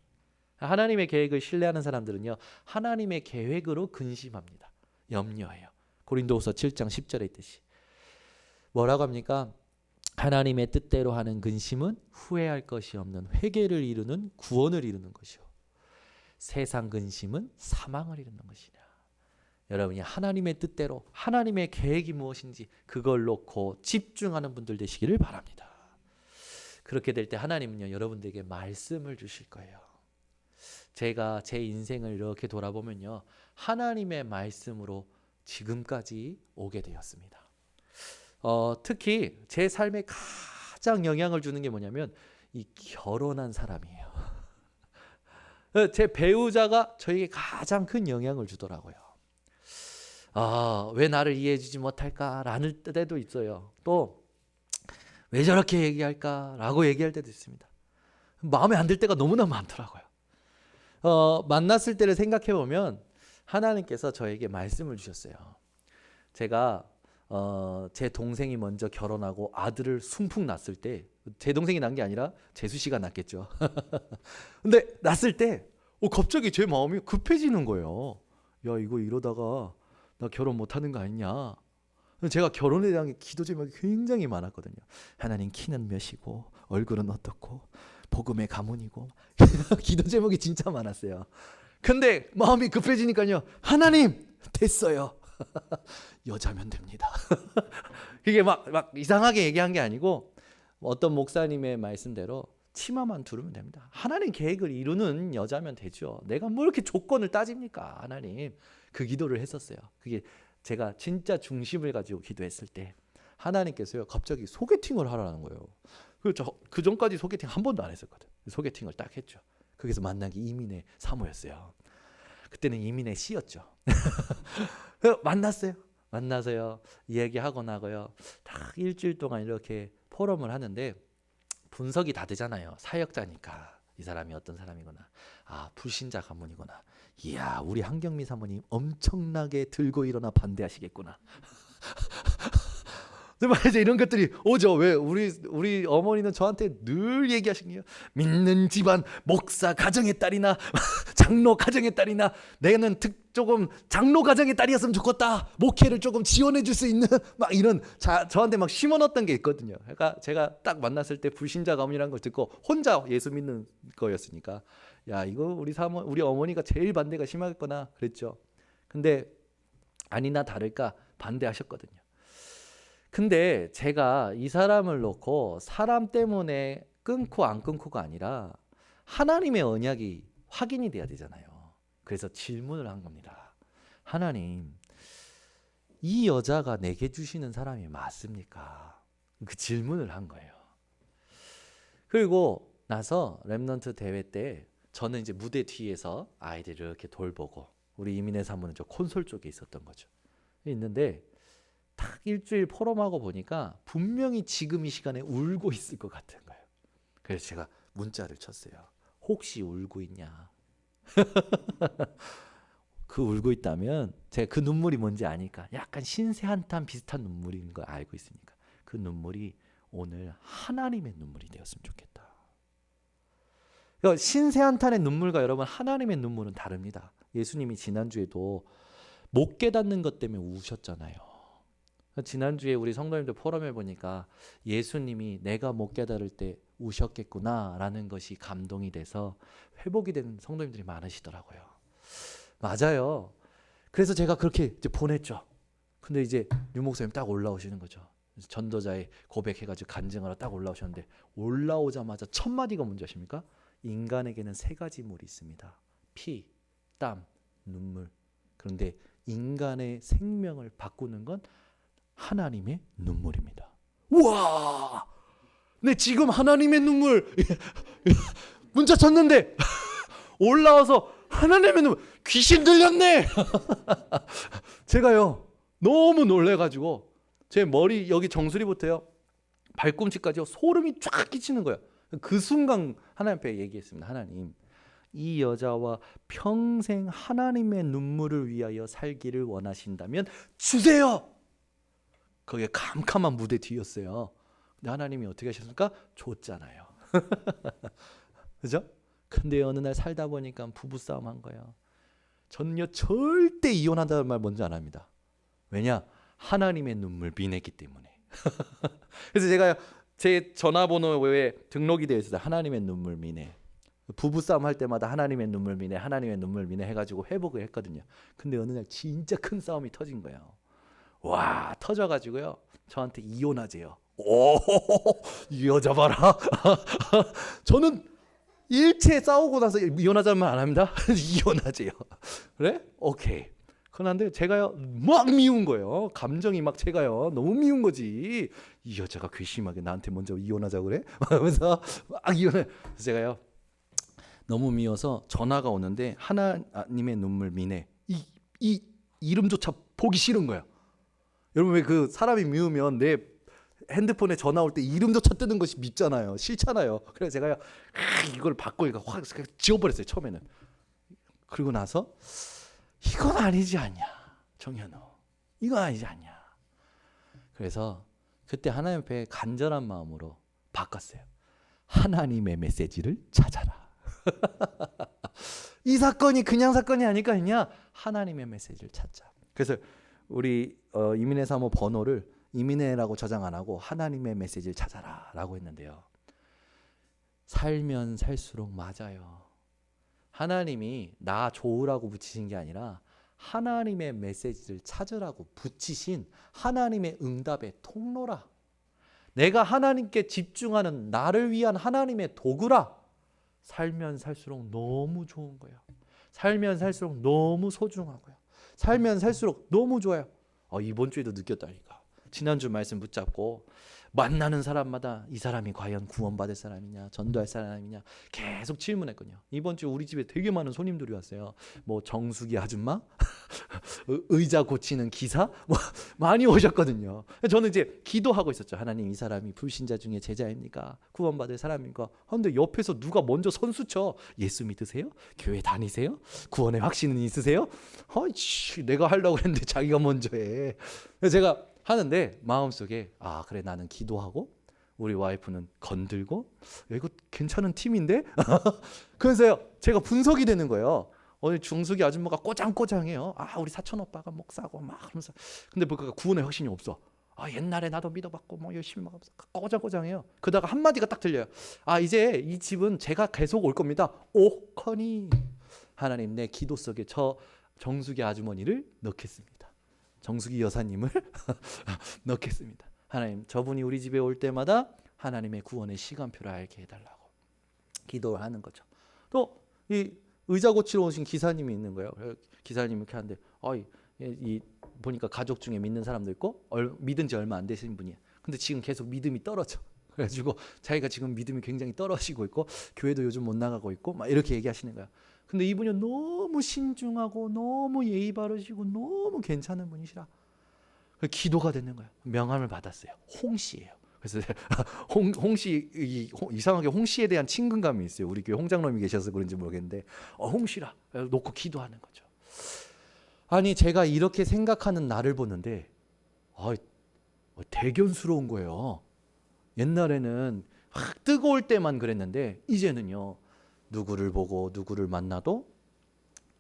하나님의 계획을 신뢰하는 사람들은요, 하나님의 계획으로 근심합니다. 염려해요. 고린도후서 7장 10절에 있듯이. 뭐라고 합니까? 하나님의 뜻대로 하는 근심은 후회할 것이 없는 회개를 이루는 구원을 이루는 것이요, 세상 근심은 사망을 이루는 것이냐. 여러분이 하나님의 뜻대로 하나님의 계획이 무엇인지 그걸 놓고 집중하는 분들 되시기를 바랍니다. 그렇게 될 때 하나님은요, 여러분들에게 말씀을 주실 거예요. 제가 제 인생을 이렇게 돌아보면요, 하나님의 말씀으로 지금까지 오게 되었습니다. 특히 제 삶에 가장 영향을 주는 게 뭐냐면 이 결혼한 사람이에요. 제 배우자가 저에게 가장 큰 영향을 주더라고요. 왜 나를 이해해 주지 못할까라는 때도 있어요. 또 왜 저렇게 얘기할까라고 얘기할 때도 있습니다. 마음에 안 들 때가 너무나 많더라고요. 만났을 때를 생각해 보면 하나님께서 저에게 말씀을 주셨어요. 제가 제 동생이 먼저 결혼하고 아들을 숨풍 낳았을 때, 제 동생이 낳은 게 아니라 재수 씨가 낳겠죠. 근데 낳았을 때 갑자기 제 마음이 급해지는 거예요. 야, 이거 이러다가 나 결혼 못하는 거 아니냐. 제가 결혼에 대한 기도 제목이 굉장히 많았거든요. 하나님 키는 몇이고 얼굴은 어떻고 복음의 가문이고 기도 제목이 진짜 많았어요. 근데 마음이 급해지니까요, 하나님 됐어요. 여자면 됩니다. 그게 막 이상하게 얘기한 게 아니고 어떤 목사님의 말씀대로 치마만 두르면 됩니다. 하나님 계획을 이루는 여자면 되죠. 내가 뭐 이렇게 조건을 따집니까? 하나님. 그 기도를 했었어요. 그게 제가 진짜 중심을 가지고 기도했을 때 하나님께서요, 갑자기 소개팅을 하라는 거예요. 그 전까지 소개팅 한 번도 안 했었거든. 소개팅을 딱 했죠. 거기서 만난 게 이민의 사모였어요. 그때는 이민의 씨였죠. 만나서요 얘기하고 나고요, 딱 일주일 동안 이렇게 포럼을 하는데 분석이 다 되잖아요. 사역자니까 이 사람이 어떤 사람이구나, 불신자 가문이구나, 이야 우리 한경미 사모님 엄청나게 들고 일어나 반대하시겠구나. 정말 이제 이런 것들이 오죠. 왜 우리 어머니는 저한테 늘 얘기하신 게요, 믿는 집안 목사 가정의 딸이나 장로 가정의 딸이나 내는 조금 장로 가정의 딸이었으면 좋겠다. 목회를 조금 지원해 줄 수 있는 막 이런 저한테 막 심어놨던 게 있거든요. 그러니까 제가 딱 만났을 때 불신자 가문이라는 걸 듣고 혼자 예수 믿는 거였으니까, 야 이거 우리 어머니가 제일 반대가 심하겠구나 그랬죠. 근데 아니나 다를까 반대하셨거든요. 근데 제가 이 사람을 놓고 사람 때문에 끊고 안 끊고가 아니라 하나님의 언약이 확인이 돼야 되잖아요. 그래서 질문을 한 겁니다. 하나님, 이 여자가 내게 주시는 사람이 맞습니까? 그 질문을 한 거예요. 그리고 나서 렘넌트 대회 때 저는 이제 무대 뒤에서 아이들을 이렇게 돌보고 우리 이민혜 사모는 저 콘솔 쪽에 있었던 거죠. 있는데 딱 일주일 포럼하고 보니까 분명히 지금 이 시간에 울고 있을 것 같은 거예요. 그래서 제가 문자를 쳤어요. 혹시 울고 있냐? 그 울고 있다면 제가 그 눈물이 뭔지 아니까 약간 신세 한탄 비슷한 눈물인 걸 알고 있으니까 그 눈물이 오늘 하나님의 눈물이 되었으면 좋겠다. 그러니까 신세 한탄의 눈물과 여러분 하나님의 눈물은 다릅니다. 예수님이 지난주에도 못 깨닫는 것 때문에 우셨잖아요. 지난주에 우리 성도님들 포럼에 보니까 예수님이 내가 못 깨달을 때 우셨겠구나라는 것이 감동이 돼서 회복이 된 성도님들이 많으시더라고요. 맞아요. 그래서 제가 그렇게 이제 보냈죠. 근데 이제 유 목사님 딱 올라오시는 거죠. 전도자의 고백해가지고 간증하러 딱 올라오셨는데 올라오자마자 첫 마디가 뭔지 아십니까? 인간에게는 세 가지 물이 있습니다. 피, 땀, 눈물. 그런데 인간의 생명을 바꾸는 건 하나님의 눈물입니다. 우와! 네, 지금 하나님의 눈물 문자 쳤는데 올라와서 하나님의 눈물, 귀신 들렸네. 제가요 너무 놀래가지고 제 머리 여기 정수리부터요 발꿈치까지요 소름이 쫙 끼치는 거예요. 그 순간 하나님 앞에 얘기했습니다. 하나님, 이 여자와 평생 하나님의 눈물을 위하여 살기를 원하신다면 주세요. 거기에 캄캄한 무대 뒤였어요. 근데 하나님이 어떻게 하셨습니까? 줬잖아요. 그죠? 근데 어느 날 살다 보니까 부부싸움 한 거예요. 저는요 절대 이혼한다는 말 먼저 안 합니다. 왜냐? 하나님의 눈물 미냈기 때문에. 그래서 제가 제 전화번호에 등록이 되어 있어요. 하나님의 눈물 미네. 부부싸움 할 때마다 하나님의 눈물 미네, 하나님의 눈물 미네 해가지고 회복을 했거든요. 근데 어느 날 진짜 큰 싸움이 터진 거예요. 와, 터져가지고요 저한테 이혼하재요. 오, 이 여자 봐라. 저는 일체 싸우고 나서 이혼하자는 말 안 합니다. 이혼하재요. 그래? 오케이. 그런데 제가요 막 미운 거예요. 감정이 막 제가요 너무 미운 거지. 이 여자가 괘씸하게 나한테 먼저 이혼하자고 그래? 하면서 막 이혼해. 그래서 제가요 너무 미워서 전화가 오는데 하나님의 눈물 미네. 이 이름조차 보기 싫은 거예요. 여러분 왜 그 사람이 미우면 내 핸드폰에 전화 올 때 이름조차 뜨는 것이 밉잖아요. 싫잖아요. 그래서 제가요 이걸 바꿔 확 지워버렸어요 처음에는. 그리고 나서 이건 아니지 않냐, 정현우. 이건 아니지 않냐. 그래서 그때 하나님 앞에 간절한 마음으로 바꿨어요. 하나님의 메시지를 찾아라. 이 사건이 그냥 사건이 아니까 그냥 하나님의 메시지를 찾자. 그래서 우리 이민혜 사모 번호를 이민혜라고 저장 안 하고 하나님의 메시지를 찾아라라고 했는데요. 살면 살수록 맞아요. 하나님이 나 좋으라고 붙이신 게 아니라 하나님의 메시지를 찾으라고 붙이신 하나님의 응답의 통로라. 내가 하나님께 집중하는 나를 위한 하나님의 도구라. 살면 살수록 너무 좋은 거예요. 살면 살수록 너무 소중하고요. 살면 살수록 너무 좋아요. 이번 주에도 느꼈다니까. 지난주 말씀 붙잡고 만나는 사람마다 이 사람이 과연 구원받을 사람이냐, 전도할 사람이냐 계속 질문했거든요. 이번 주 우리 집에 되게 많은 손님들이 왔어요. 뭐 정수기 아줌마, 의자 고치는 기사, 뭐 많이 오셨거든요. 저는 이제 기도하고 있었죠. 하나님, 이 사람이 불신자 중에 제자입니까? 구원받을 사람입니까? 그런데 옆에서 누가 먼저 선수쳐. 예수 믿으세요? 교회 다니세요? 구원의 확신은 있으세요? 내가 하려고 했는데 자기가 먼저 해. 그래서 제가 하는데 마음속에 그래, 나는 기도하고 우리 와이프는 건들고 이거 괜찮은 팀인데? 그래서요 제가 분석이 되는 거예요. 오늘 중숙이 아줌마가 꼬장꼬장해요. 우리 사촌 오빠가 목사고 막 하면서. 근데 뭐가 구원의 확신이 없어. 옛날에 나도 믿어봤고 뭐 열심히 막 꼬장꼬장해요. 그러다가 한마디가 딱 들려요. 이제 이 집은 제가 계속 올 겁니다. 오커니 하나님, 내 기도 속에 저 정숙이 아주머니를 넣겠습니다. 정숙이 여사님을 넣겠습니다. 하나님, 저분이 우리 집에 올 때마다 하나님의 구원의 시간표를 알게 해달라고 기도를 하는 거죠. 또 이 의자 고치러 오신 기사님이 있는 거예요. 기사님이 이렇게 하는데 이 보니까 가족 중에 믿는 사람도 있고 믿은 지 얼마 안 되신 분이에요. 근데 지금 계속 믿음이 떨어져. 그래가지고 자기가 지금 믿음이 굉장히 떨어지고 있고 교회도 요즘 못 나가고 있고 막 이렇게 얘기하시는 거야. 근데 이분이 너무 신중하고 너무 예의 바르시고 너무 괜찮은 분이시라 기도가 되는 거예요. 명함을 받았어요. 홍씨예요. 그래서 홍씨 이상하게 홍씨에 대한 친근감이 있어요. 우리 교회 홍장로님이 계셔서 그런지 모르겠는데 홍씨라 놓고 기도하는 거죠. 아니, 제가 이렇게 생각하는 나를 보는데 대견스러운 거예요. 옛날에는 뜨거울 때만 그랬는데 이제는요, 누구를 보고 누구를 만나도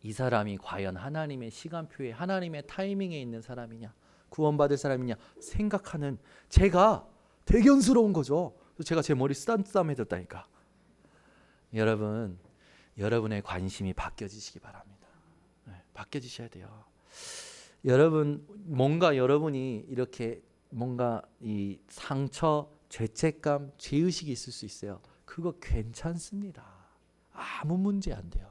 이 사람이 과연 하나님의 시간표에 하나님의 타이밍에 있는 사람이냐, 구원받을 사람이냐 생각하는 제가 대견스러운 거죠. 제가 제 머리 쓰담쓰담해졌다니까. 여러분, 여러분의 관심이 바뀌어지시기 바랍니다. 바뀌어지셔야 돼요. 여러분, 뭔가 여러분이 이렇게 뭔가 이 상처, 죄책감, 죄의식이 있을 수 있어요. 그거 괜찮습니다. 아무 문제 안 돼요.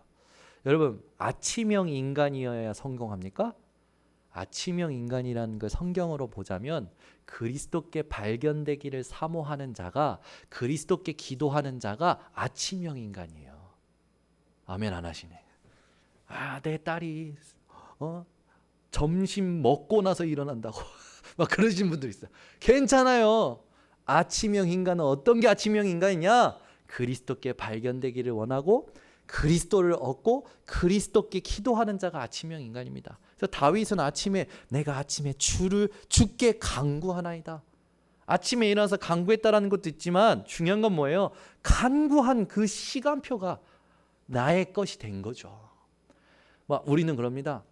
여러분, 아침형 인간이어야 성공합니까? 아침형 인간이라는 걸 성경으로 보자면 그리스도께 발견되기를 사모하는 자가, 그리스도께 기도하는 자가 아침형 인간이에요. 아멘 안 하시네. 내 딸이 점심 먹고 나서 일어난다고 막 그러신 분들 있어요. 괜찮아요. 아침형 인간은 어떤 게 아침형 인간이냐? 그리스도께 발견되기를 원하고 그리스도를 얻고 그리스도께 기도하는 자가 아침형 인간입니다. 그래서 다윗은 아침에 내가 아침에 주께 간구하나이다. 아침에 일어나서 간구했다라는 것도 있지만 중요한 건 뭐예요? 간구한 그 시간표가 나의 것이 된 거죠. 우리는 그럽니다.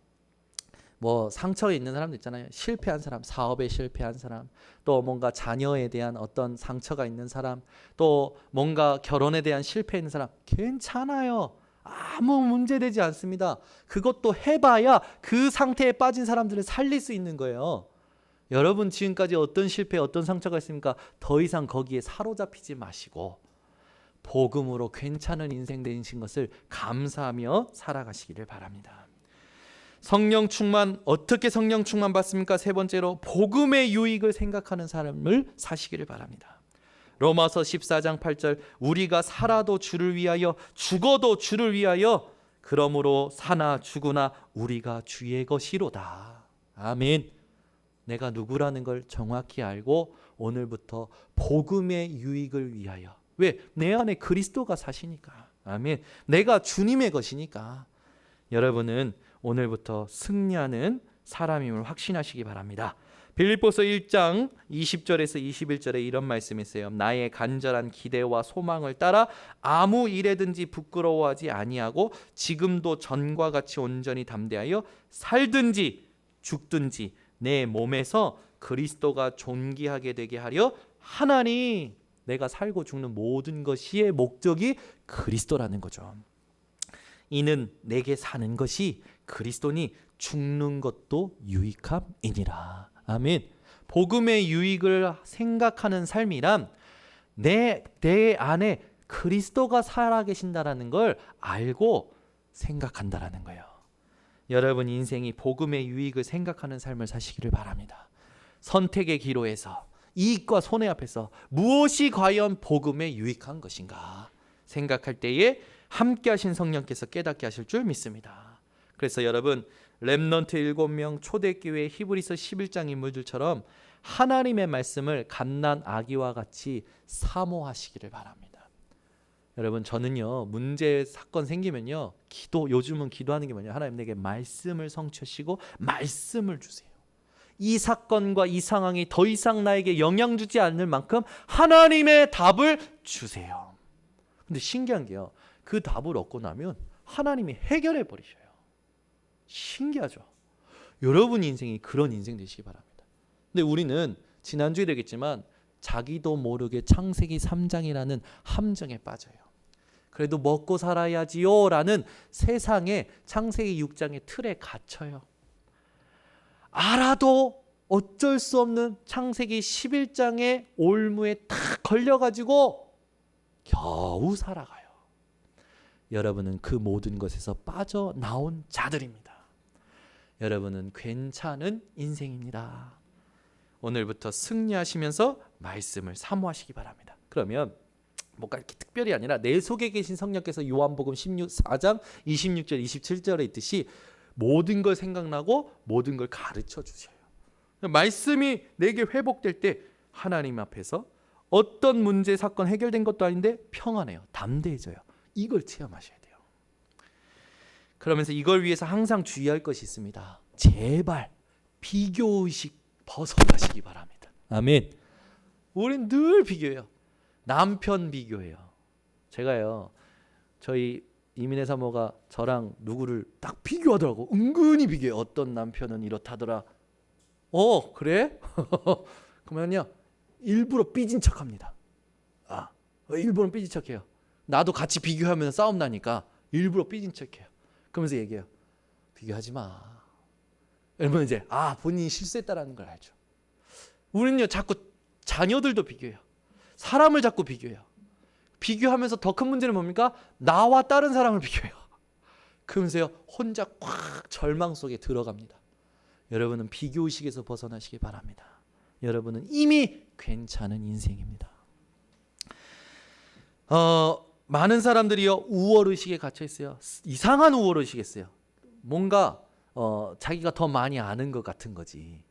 상처에 있는 사람도 있잖아요. 실패한 사람, 사업에 실패한 사람, 또 뭔가 자녀에 대한 어떤 상처가 있는 사람, 또 뭔가 결혼에 대한 실패 있는 사람, 괜찮아요. 아무 문제되지 않습니다. 그것도 해봐야 그 상태에 빠진 사람들을 살릴 수 있는 거예요. 여러분 지금까지 어떤 실패, 어떤 상처가 있습니까? 더 이상 거기에 사로잡히지 마시고 복음으로 괜찮은 인생 되신 것을 감사하며 살아가시기를 바랍니다. 성령 충만, 어떻게 성령 충만 받습니까? 세 번째로 복음의 유익을 생각하는 삶을 사시기를 바랍니다. 로마서 14장 8절 우리가 살아도 주를 위하여 죽어도 주를 위하여 그러므로 사나 죽으나 우리가 주의 것이로다. 아멘. 내가 누구라는 걸 정확히 알고 오늘부터 복음의 유익을 위하여. 왜? 내 안에 그리스도가 사시니까. 아멘. 내가 주님의 것이니까. 여러분은 오늘부터 승리하는 사람임을 확신하시기 바랍니다. 빌립보서 1장 20절에서 21절에 이런 말씀이 있어요. 나의 간절한 기대와 소망을 따라 아무 일에든지 부끄러워하지 아니하고 지금도 전과 같이 온전히 담대하여 살든지 죽든지 내 몸에서 그리스도가 존귀하게 되게 하려 하나니. 내가 살고 죽는 모든 것의 목적이 그리스도라는 거죠. 이는 내게 사는 것이 그리스도니 죽는 것도 유익함이니라. 아멘. 복음의 유익을 생각하는 삶이란 내 안에 그리스도가 살아계신다라는 걸 알고 생각한다라는 거예요. 여러분 인생이 복음의 유익을 생각하는 삶을 사시기를 바랍니다. 선택의 기로에서 이익과 손해 앞에서 무엇이 과연 복음에 유익한 것인가 생각할 때에 함께 하신 성령께서 깨닫게 하실 줄 믿습니다. 그래서 여러분 렘넌트 7명 초대교회 히브리서 11장 인물들처럼 하나님의 말씀을 갓난 아기와 같이 사모하시기를 바랍니다. 여러분 저는요 문제 사건 생기면요 요즘은 기도하는 게 뭐냐, 하나님 내게 말씀을 성취하시고 말씀을 주세요. 이 사건과 이 상황이 더 이상 나에게 영향 주지 않을 만큼 하나님의 답을 주세요. 근데 신기한 게요, 그 답을 얻고 나면 하나님이 해결해 버리셔요. 신기하죠. 여러분 인생이 그런 인생 되시기 바랍니다. 근데 우리는 지난주에 되겠지만 자기도 모르게 창세기 3장이라는 함정에 빠져요. 그래도 먹고 살아야지요 라는 세상의 창세기 6장의 틀에 갇혀요. 알아도 어쩔 수 없는 창세기 11장의 올무에 탁 걸려가지고 겨우 살아가요. 여러분은 그 모든 것에서 빠져나온 자들입니다. 여러분은 괜찮은 인생입니다. 오늘부터 승리하시면서 말씀을 사모하시기 바랍니다. 그러면 뭔가 이렇게 특별히 아니라 내 속에 계신 성령께서 요한복음 4장 26절 27절에 있듯이 모든 걸 생각나고 모든 걸 가르쳐 주셔요. 말씀이 내게 회복될 때 하나님 앞에서 어떤 문제 사건 해결된 것도 아닌데 평안해요. 담대해져요. 이걸 체험하셔야 돼요. 그러면서 이걸 위해서 항상 주의할 것이 있습니다. 제발 비교의식 벗어나시기 바랍니다. 아멘. 우린 늘 비교해요. 남편 비교해요. 제가요 저희 이민혜 사모가 저랑 누구를 딱 비교하더라고. 은근히 비교해요. 어떤 남편은 이렇다더라. 그래? 그러면요 일부러 삐진 척합니다. 일부러 삐진 척해요. 나도 같이 비교하면 싸움 나니까 일부러 삐진 척해요. 그러면서 얘기해요. 비교하지 마. 그러면 이제 본인이 실수했다라는 걸 알죠. 우리는요 자꾸 자녀들도 비교해요. 사람을 자꾸 비교해요. 비교하면서 더 큰 문제는 뭡니까? 나와 다른 사람을 비교해요. 그러면서요 혼자 꽉 절망 속에 들어갑니다. 여러분은 비교의식에서 벗어나시기 바랍니다. 여러분은 이미 괜찮은 인생입니다. 많은 사람들이요 우월의식에 갇혀 있어요. 이상한 우월의식이었어요. 뭔가 자기가 더 많이 아는 것 같은 거지.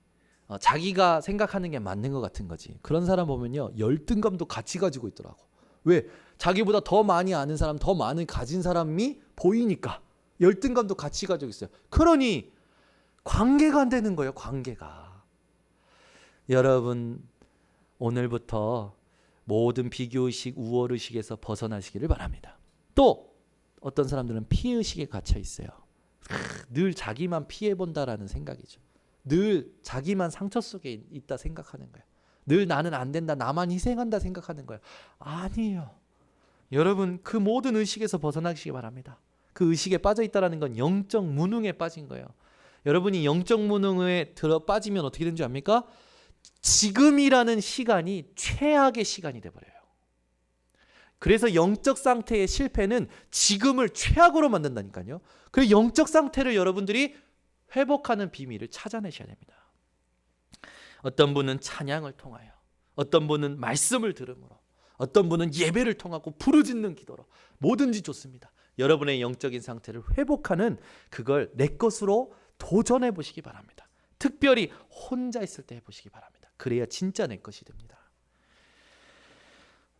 자기가 생각하는 게 맞는 것 같은 거지. 그런 사람 보면요 열등감도 같이 가지고 있더라고. 왜? 자기보다 더 많이 아는 사람, 더 많이 가진 사람이 보이니까 열등감도 같이 가지고 있어요. 그러니 관계가 안 되는 거예요. 관계가. 여러분 오늘부터 모든 비교의식, 우월의식에서 벗어나시기를 바랍니다. 또 어떤 사람들은 피해의식에 갇혀 있어요. 늘 자기만 피해본다라는 생각이죠. 늘 자기만 상처 속에 있다 생각하는 거예요. 늘 나는 안 된다, 나만 희생한다 생각하는 거예요. 아니에요. 여러분 그 모든 의식에서 벗어나시기 바랍니다. 그 의식에 빠져 있다는 건 영적 무능에 빠진 거예요. 여러분이 영적 무능에 들어 빠지면 어떻게 되는 줄 압니까? 지금이라는 시간이 최악의 시간이 돼버려요. 그래서 영적 상태의 실패는 지금을 최악으로 만든다니까요. 그래서 영적 상태를 여러분들이 회복하는 비밀을 찾아내셔야 됩니다. 어떤 분은 찬양을 통하여, 어떤 분은 말씀을 들음으로, 어떤 분은 예배를 통하고 부르짖는 기도로, 뭐든지 좋습니다. 여러분의 영적인 상태를 회복하는 그걸 내 것으로 도전해 보시기 바랍니다. 특별히 혼자 있을 때 해보시기 바랍니다. 그래야 진짜 내 것이 됩니다.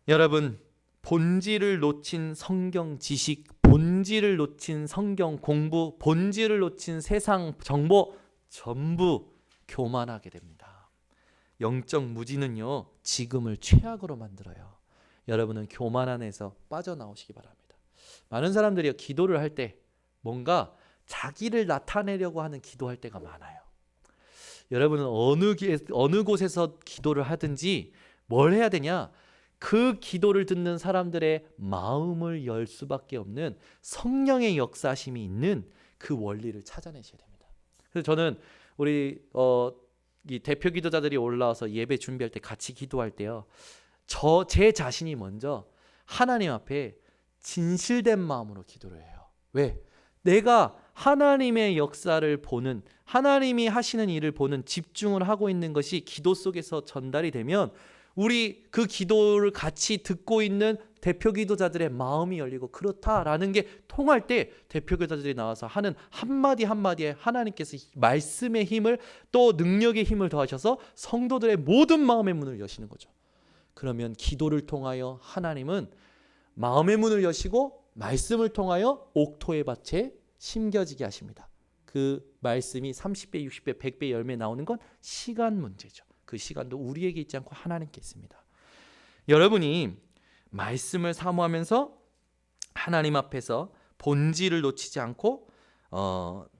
여러분 본질을 놓친 성경 지식, 본질을 놓친 성경 공부, 본질을 놓친 세상 정보 전부 교만하게 됩니다. 영적 무지는요 지금을 최악으로 만들어요. 여러분은 교만 안에서 빠져나오시기 바랍니다. 많은 사람들이 기도를 할 때 뭔가 자기를 나타내려고 하는 기도할 때가 많아요. 여러분은 어느 곳에서 기도를 하든지 뭘 해야 되냐? 그 기도를 듣는 사람들의 마음을 열 수밖에 없는 성령의 역사심이 있는 그 원리를 찾아내셔야 됩니다. 그래서 저는 우리 이 대표 기도자들이 올라와서 예배 준비할 때 같이 기도할 때요. 제 자신이 먼저 하나님 앞에 진실된 마음으로 기도를 해요. 왜? 내가 하나님의 역사를 보는, 하나님이 하시는 일을 보는 집중을 하고 있는 것이 기도 속에서 전달이 되면 우리 그 기도를 같이 듣고 있는 대표 기도자들의 마음이 열리고 그렇다라는 게 통할 때 대표 기도자들이 나와서 하는 한마디 한마디에 하나님께서 말씀의 힘을 또 능력의 힘을 더하셔서 성도들의 모든 마음의 문을 여시는 거죠. 그러면 기도를 통하여 하나님은 마음의 문을 여시고 말씀을 통하여 옥토의 밭에 심겨지게 하십니다. 그 말씀이 30배, 60배, 100배 열매 나오는 건 시간 문제죠. 그 시간도 우리에게 있지 않고 하나님께 있습니다. 여러분이 말씀을 사모하면서 하나님 앞에서 본질을 놓치지 않고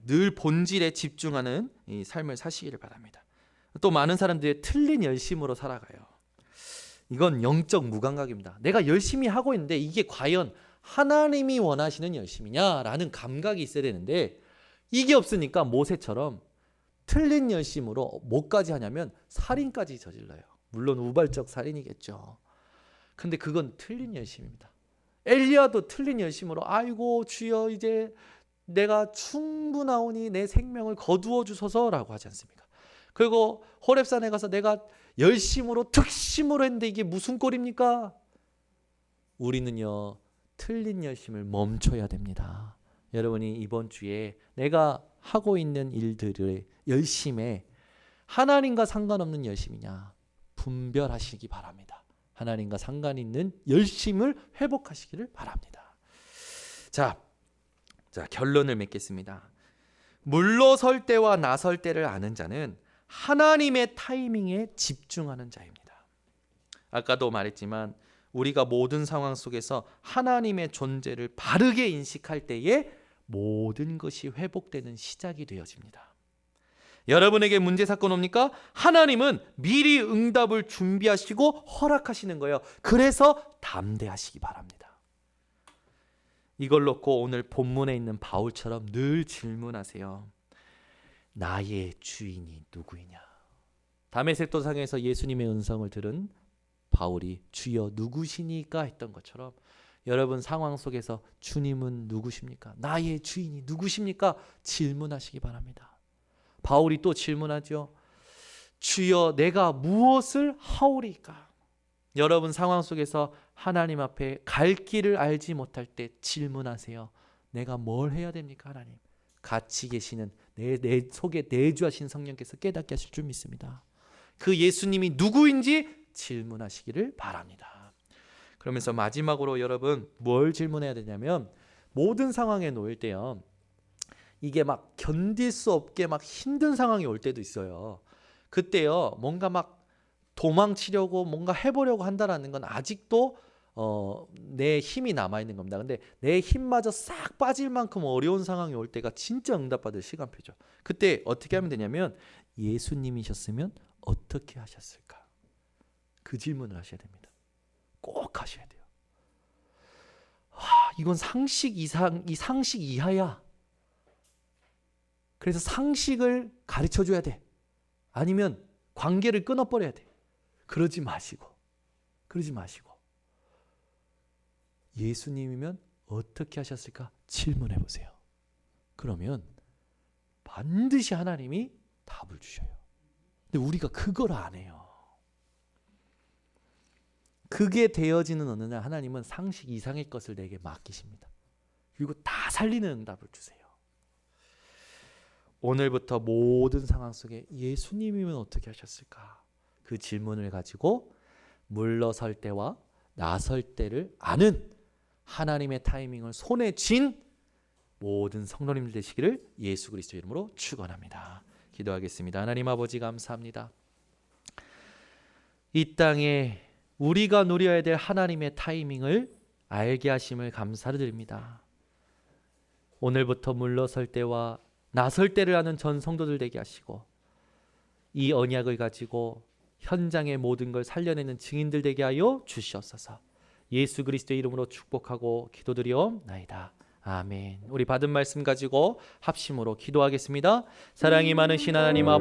늘 본질에 집중하는 이 삶을 사시기를 바랍니다. 또 많은 사람들이 틀린 열심으로 살아가요. 이건 영적 무감각입니다. 내가 열심히 하고 있는데 이게 과연 하나님이 원하시는 열심이냐라는 감각이 있어야 되는데 이게 없으니까 모세처럼 틀린 열심으로 뭐까지 하냐면 살인까지 저질러요. 물론 우발적 살인이겠죠. 근데 그건 틀린 열심입니다. 엘리야도 틀린 열심으로 아이고 주여 이제 내가 충분하오니 내 생명을 거두어 주소서라고 하지 않습니까? 그리고 호렙산에 가서 내가 열심으로 특심으로 했는데 이게 무슨 꼴입니까? 우리는요 틀린 열심을 멈춰야 됩니다. 여러분이 이번 주에 내가 하고 있는 일들의 열심에 하나님과 상관없는 열심이냐 분별하시기 바랍니다. 하나님과 상관 있는 열심을 회복하시기를 바랍니다. 자 결론을 맺겠습니다. 물러설 때와 나설 때를 아는 자는 하나님의 타이밍에 집중하는 자입니다. 아까도 말했지만 우리가 모든 상황 속에서 하나님의 존재를 바르게 인식할 때에 모든 것이 회복되는 시작이 되어집니다. 여러분에게 문제 사건 옵니까? 하나님은 미리 응답을 준비하시고 허락하시는 거예요. 그래서 담대하시기 바랍니다. 이걸 놓고 오늘 본문에 있는 바울처럼 늘 질문하세요. 나의 주인이 누구이냐? 다메섹 도상에서 예수님의 음성을 들은 바울이 주여 누구시니까 했던 것처럼 여러분 상황 속에서 주님은 누구십니까? 나의 주인이 누구십니까? 질문하시기 바랍니다. 바울이 또 질문하죠. 주여 내가 무엇을 하오리까? 여러분 상황 속에서 하나님 앞에 갈 길을 알지 못할 때 질문하세요. 내가 뭘 해야 됩니까? 하나님. 같이 계시는 내 속에 내주하신 성령께서 깨닫게 하실 줄 믿습니다. 그 예수님이 누구인지 질문하시기를 바랍니다. 그러면서 마지막으로 여러분 뭘 질문해야 되냐면 모든 상황에 놓일 때요. 이게 막 견딜 수 없게 막 힘든 상황이 올 때도 있어요. 그때요. 뭔가 막 도망치려고 뭔가 해보려고 한다라는 건 아직도 내 힘이 남아있는 겁니다. 근데 내 힘마저 싹 빠질 만큼 어려운 상황이 올 때가 진짜 응답받을 시간표죠. 그때 어떻게 하면 되냐면 예수님이셨으면 어떻게 하셨을까? 그 질문을 하셔야 됩니다. 꼭 하셔야 돼요. 이건 상식 이하야. 그래서 상식을 가르쳐줘야 돼. 아니면 관계를 끊어버려야 돼. 그러지 마시고 예수님이면 어떻게 하셨을까 질문해 보세요. 그러면 반드시 하나님이 답을 주셔요. 근데 우리가 그걸 안 해요. 그게 되어지는 어느 날 하나님은 상식 이상의 것을 내게 맡기십니다. 그리고 다 살리는 응답을 주세요. 오늘부터 모든 상황 속에 예수님이면 어떻게 하셨을까? 그 질문을 가지고 물러설 때와 나설 때를 아는 하나님의 타이밍을 손에 쥔 모든 성도님들 되시기를 예수 그리스도 이름으로 축원합니다. 기도하겠습니다. 하나님 아버지 감사합니다. 이 땅에 우리가 누려야 될 하나님의 타이밍을 알게 하심을 감사를 드립니다. 오늘부터 물러설 때와 나설 때를 아는 전 성도들 되게 하시고 이 언약을 가지고 현장의 모든 걸 살려내는 증인들 되게 하여 주시옵소서. 예수 그리스도의 이름으로 축복하고 기도드리옵나이다. 아멘. 우리 받은 말씀 가지고 합심으로 기도하겠습니다. 사랑이 많으신 하나님 아버지